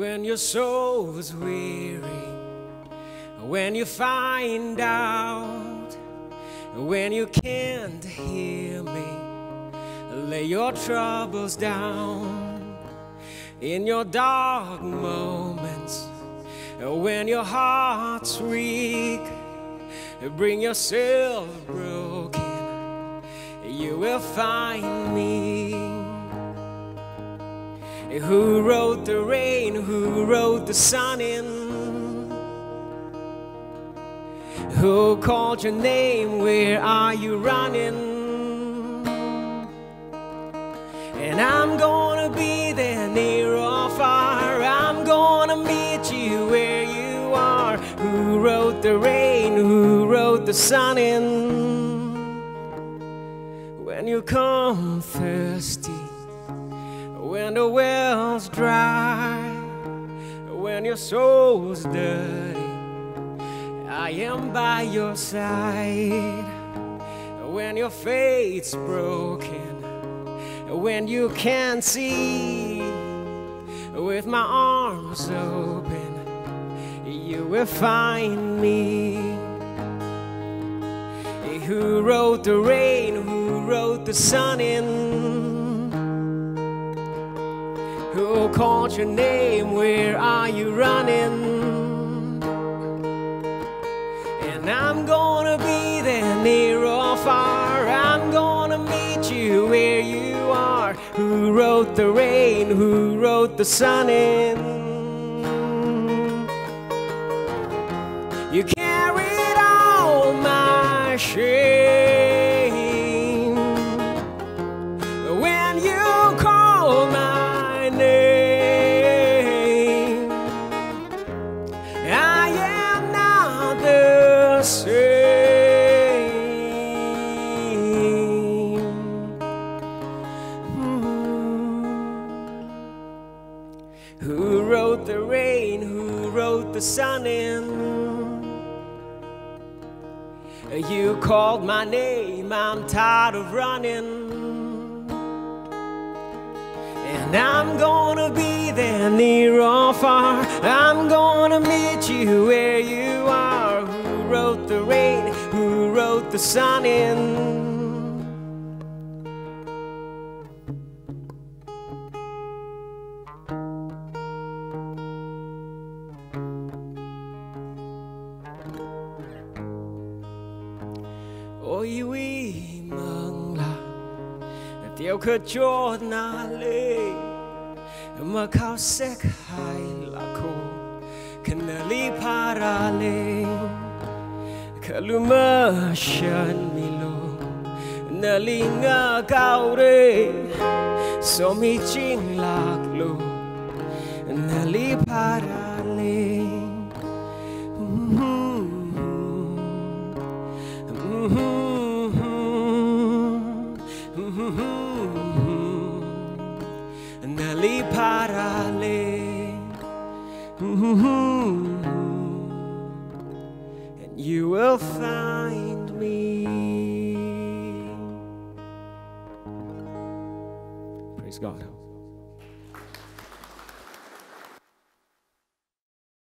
when your soul's weary, when you find out, when you can't hear me, lay your troubles down. In your dark moments, when your heart's weak, bring yourself broken, you will find me. Who wrote the rain, who wrote the sun in? Who called your name, where are you running? And I'm gonna be there near or far, I'm gonna meet you where you are. Who wrote the rain, who wrote the sun in? When you come thirsty, when the well's dry, when your soul's dirty, I am by your side. When your faith's broken, when you can't see, with my arms open, you will find me. Who wrote the rain, who wrote the sun in? Who called your name, where are you running? And I'm gonna be there near or far, I'm gonna meet you where you are. Who wrote the rain, who wrote the sun in? You carried all my shame when you called my name. I am not the same. Who wrote the rain, who wrote the sun in? You called my name, I'm tired of running. And I'm gonna be there near or far, I'm gonna meet you where you are. Who wrote the rain, who wrote the sun in? Ôi quý mừng là tiêu khơi chốt na lê mà khao xét hay là cô khăn li para lê khlu mơ shan mi lo na li nga cao re so mi ching lạc lo na li para lê. Nali parale, and you will find me. Praise God.